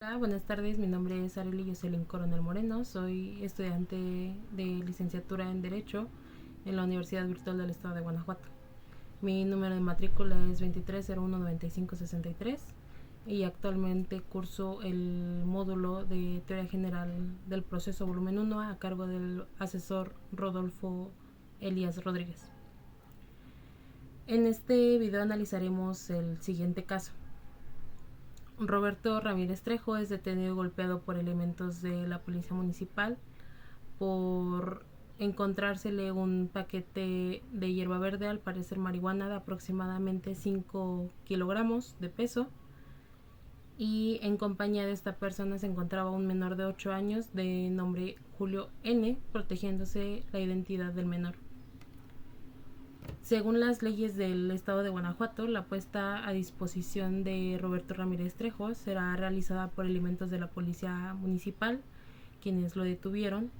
Hola, buenas tardes. Mi nombre es Arely Jocelyn Coronel Moreno. Soy estudiante de licenciatura en Derecho en la Universidad Virtual del Estado de Guanajuato. Mi número de matrícula es 23019563 y actualmente curso el módulo de Teoría General del Proceso Volumen 1 a cargo del asesor Rodolfo Elías Rodríguez. En este video analizaremos el siguiente caso. Roberto Ramírez Trejo es detenido y golpeado por elementos de la policía municipal por encontrársele un paquete de hierba verde, al parecer marihuana, de aproximadamente 5 kilogramos de peso, y en compañía de esta persona se encontraba un menor de 8 años de nombre Julio N, protegiéndose la identidad del menor. Según las leyes del estado de Guanajuato, la puesta a disposición de Roberto Ramírez Trejo será realizada por elementos de la policía municipal, quienes lo detuvieron,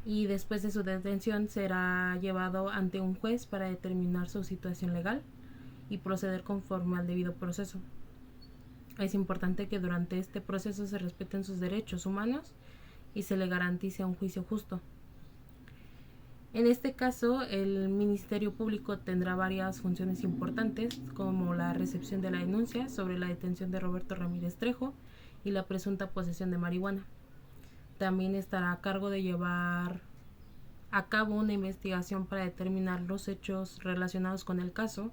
y después de su detención será llevado ante un juez para determinar su situación legal y proceder conforme al debido proceso. Es importante que durante este proceso se respeten sus derechos humanos y se le garantice un juicio justo. En este caso, el Ministerio Público tendrá varias funciones importantes, como la recepción de la denuncia sobre la detención de Roberto Ramírez Trejo y la presunta posesión de marihuana. También estará a cargo de llevar a cabo una investigación para determinar los hechos relacionados con el caso,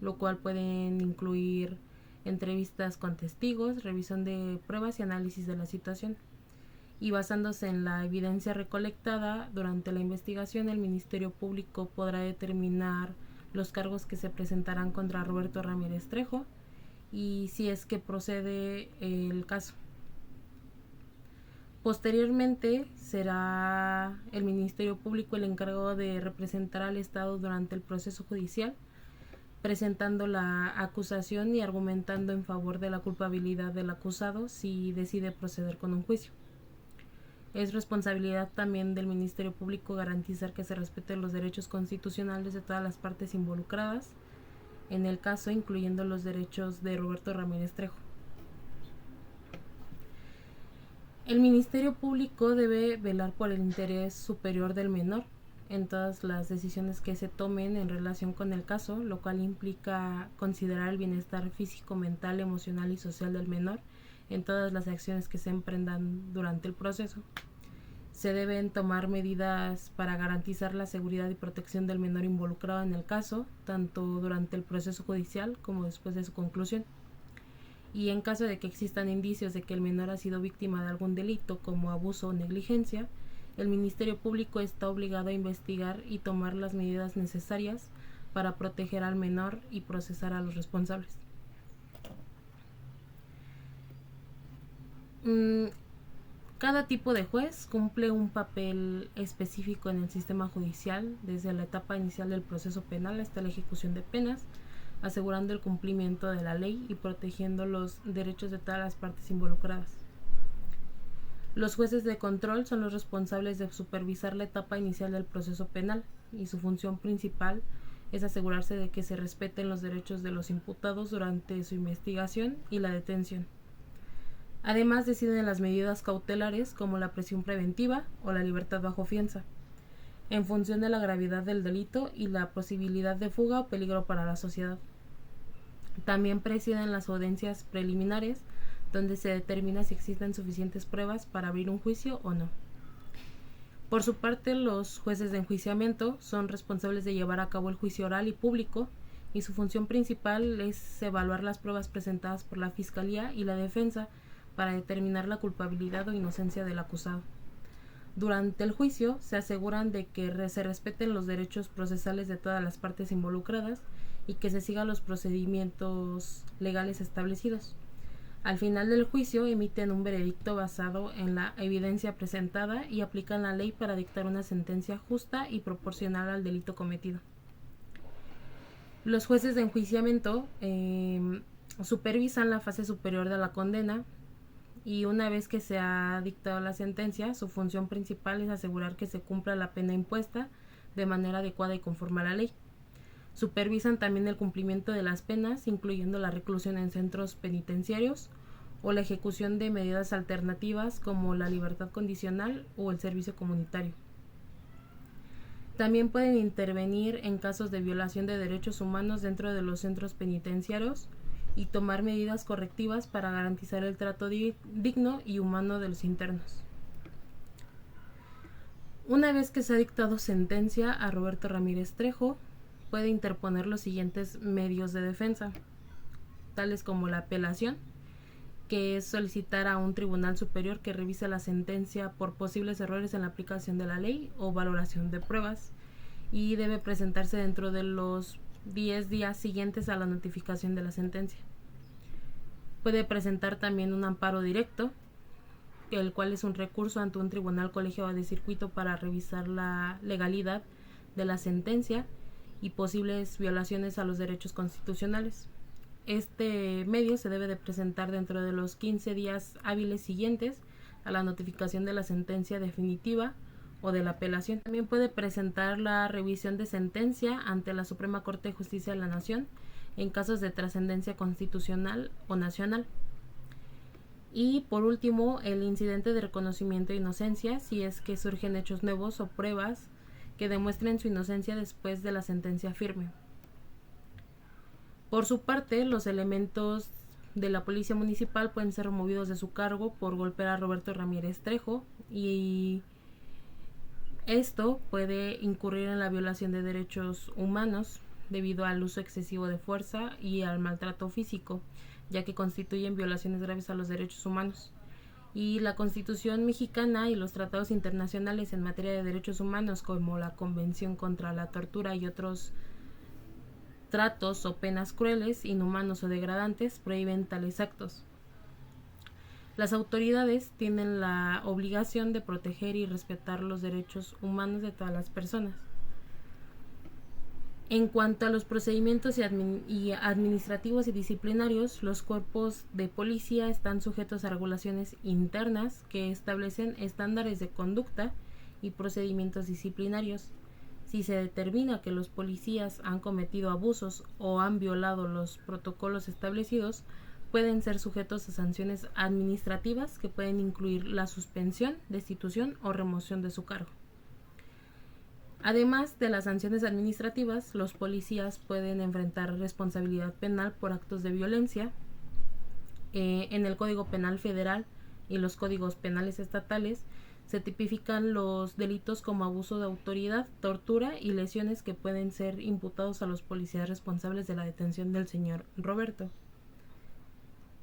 lo cual pueden incluir entrevistas con testigos, revisión de pruebas y análisis de la situación. Y basándose en la evidencia recolectada durante la investigación, el Ministerio Público podrá determinar los cargos que se presentarán contra Roberto Ramírez Trejo y si es que procede el caso. Posteriormente será el Ministerio Público el encargado de representar al Estado durante el proceso judicial, presentando la acusación y argumentando en favor de la culpabilidad del acusado si decide proceder con un juicio. Es responsabilidad también del Ministerio Público garantizar que se respeten los derechos constitucionales de todas las partes involucradas en el caso, incluyendo los derechos de Roberto Ramírez Trejo. El Ministerio Público debe velar por el interés superior del menor en todas las decisiones que se tomen en relación con el caso, lo cual implica considerar el bienestar físico, mental, emocional y social del menor en todas las acciones que se emprendan durante el proceso. Se deben tomar medidas para garantizar la seguridad y protección del menor involucrado en el caso, tanto durante el proceso judicial como después de su conclusión. Y en caso de que existan indicios de que el menor ha sido víctima de algún delito como abuso o negligencia, el Ministerio Público está obligado a investigar y tomar las medidas necesarias para proteger al menor y procesar a los responsables. Cada tipo de juez cumple un papel específico en el sistema judicial, desde la etapa inicial del proceso penal hasta la ejecución de penas, asegurando el cumplimiento de la ley y protegiendo los derechos de todas las partes involucradas. Los jueces de control son los responsables de supervisar la etapa inicial del proceso penal, y su función principal es asegurarse de que se respeten los derechos de los imputados durante su investigación y la detención. Además, deciden las medidas cautelares como la prisión preventiva o la libertad bajo fianza, en función de la gravedad del delito y la posibilidad de fuga o peligro para la sociedad. También presiden las audiencias preliminares, donde se determina si existen suficientes pruebas para abrir un juicio o no. Por su parte, los jueces de enjuiciamiento son responsables de llevar a cabo el juicio oral y público, y su función principal es evaluar las pruebas presentadas por la Fiscalía y la defensa para determinar la culpabilidad o inocencia del acusado. Durante el juicio se aseguran de que se respeten los derechos procesales de todas las partes involucradas y que se sigan los procedimientos legales establecidos. Al final del juicio emiten un veredicto basado en la evidencia presentada y aplican la ley para dictar una sentencia justa y proporcional al delito cometido. Los jueces de enjuiciamiento supervisan la fase superior de la condena, y una vez que se ha dictado la sentencia, su función principal es asegurar que se cumpla la pena impuesta de manera adecuada y conforme a la ley. Supervisan también el cumplimiento de las penas, incluyendo la reclusión en centros penitenciarios o la ejecución de medidas alternativas como la libertad condicional o el servicio comunitario. También pueden intervenir en casos de violación de derechos humanos dentro de los centros penitenciarios y tomar medidas correctivas para garantizar el trato digno y humano de los internos. Una vez que se ha dictado sentencia a Roberto Ramírez Trejo, puede interponer los siguientes medios de defensa, tales como la apelación, que es solicitar a un tribunal superior que revise la sentencia por posibles errores en la aplicación de la ley o valoración de pruebas, y debe presentarse dentro de los 10 días siguientes a la notificación de la sentencia. Puede presentar también un amparo directo, el cual es un recurso ante un tribunal colegiado de circuito para revisar la legalidad de la sentencia y posibles violaciones a los derechos constitucionales. Este medio se debe de presentar dentro de los 15 días hábiles siguientes a la notificación de la sentencia definitiva o de la apelación. También puede presentar la revisión de sentencia ante la Suprema Corte de Justicia de la Nación en casos de trascendencia constitucional o nacional. Y por último, el incidente de reconocimiento de inocencia, si es que surgen hechos nuevos o pruebas que demuestren su inocencia después de la sentencia firme. Por su parte, los elementos de la policía municipal pueden ser removidos de su cargo por golpear a Roberto Ramírez Trejo, y esto puede incurrir en la violación de derechos humanos debido al uso excesivo de fuerza y al maltrato físico, ya que constituyen violaciones graves a los derechos humanos. Y la Constitución mexicana y los tratados internacionales en materia de derechos humanos, como la Convención contra la Tortura y otros tratos o penas crueles, inhumanos o degradantes, prohíben tales actos. Las autoridades tienen la obligación de proteger y respetar los derechos humanos de todas las personas. En cuanto a los procedimientos administrativos y disciplinarios, los cuerpos de policía están sujetos a regulaciones internas que establecen estándares de conducta y procedimientos disciplinarios. Si se determina que los policías han cometido abusos o han violado los protocolos establecidos, pueden ser sujetos a sanciones administrativas que pueden incluir la suspensión, destitución o remoción de su cargo. Además de las sanciones administrativas, los policías pueden enfrentar responsabilidad penal por actos de violencia. En el Código Penal Federal y los códigos penales estatales se tipifican los delitos como abuso de autoridad, tortura y lesiones que pueden ser imputados a los policías responsables de la detención del señor Roberto.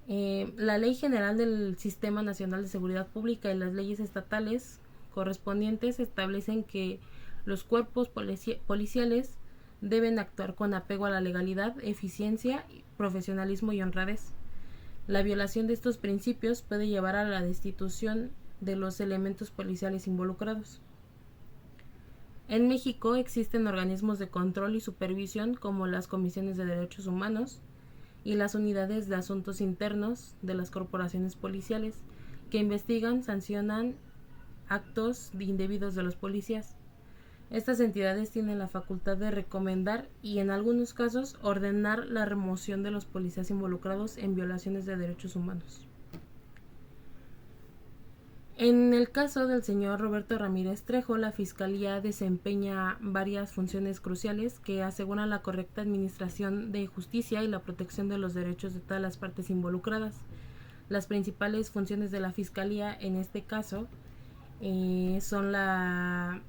La Ley General del Sistema Nacional de Seguridad Pública y las leyes estatales correspondientes establecen que los cuerpos policiales deben actuar con apego a la legalidad, eficiencia, profesionalismo y honradez. La violación de estos principios puede llevar a la destitución de los elementos policiales involucrados. En México existen organismos de control y supervisión como las comisiones de derechos humanos y las unidades de asuntos internos de las corporaciones policiales, que investigan, sancionan actos indebidos de los policías. Estas entidades tienen la facultad de recomendar y, en algunos casos, ordenar la remoción de los policías involucrados en violaciones de derechos humanos. En el caso del señor Roberto Ramírez Trejo, la Fiscalía desempeña varias funciones cruciales que aseguran la correcta administración de justicia y la protección de los derechos de todas las partes involucradas. Las principales funciones de la Fiscalía en este caso son la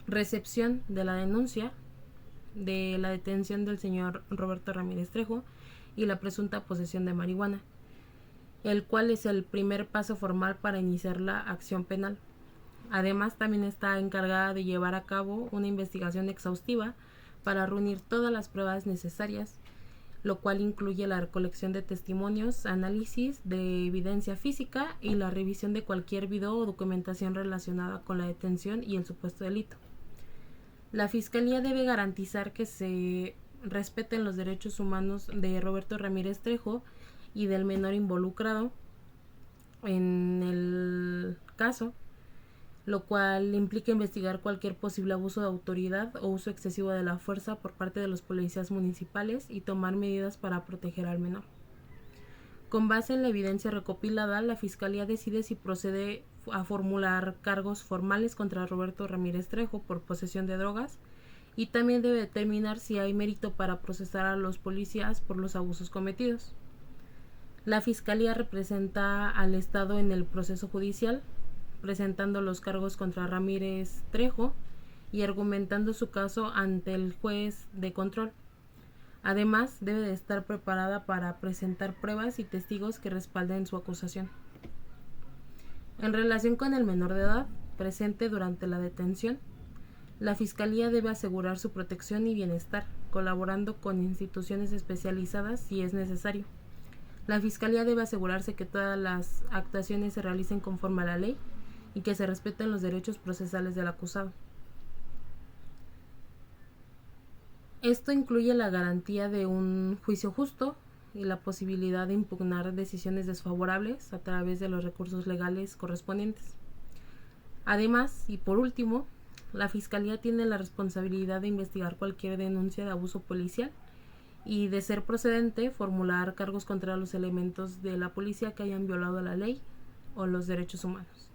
recepción de la denuncia de la detención del señor Roberto Ramírez Trejo y la presunta posesión de marihuana, el cual es el primer paso formal para iniciar la acción penal. Además, también está encargada de llevar a cabo una investigación exhaustiva para reunir todas las pruebas necesarias, lo cual incluye la recolección de testimonios, análisis de evidencia física y la revisión de cualquier video o documentación relacionada con la detención y el supuesto delito. La Fiscalía debe garantizar que se respeten los derechos humanos de Roberto Ramírez Trejo y del menor involucrado en el caso, lo cual implica investigar cualquier posible abuso de autoridad o uso excesivo de la fuerza por parte de los policías municipales y tomar medidas para proteger al menor. Con base en la evidencia recopilada, la Fiscalía decide si procede a formular cargos formales contra Roberto Ramírez Trejo por posesión de drogas y también debe determinar si hay mérito para procesar a los policías por los abusos cometidos. La Fiscalía representa al Estado en el proceso judicial, presentando los cargos contra Ramírez Trejo y argumentando su caso ante el juez de control. Además, debe de estar preparada para presentar pruebas y testigos que respalden su acusación. En relación con el menor de edad presente durante la detención, la Fiscalía debe asegurar su protección y bienestar, colaborando con instituciones especializadas si es necesario. La Fiscalía debe asegurarse que todas las actuaciones se realicen conforme a la ley y que se respeten los derechos procesales del acusado. Esto incluye la garantía de un juicio justo y la posibilidad de impugnar decisiones desfavorables a través de los recursos legales correspondientes. Además, y por último, la Fiscalía tiene la responsabilidad de investigar cualquier denuncia de abuso policial y, de ser procedente, formular cargos contra los elementos de la policía que hayan violado la ley o los derechos humanos.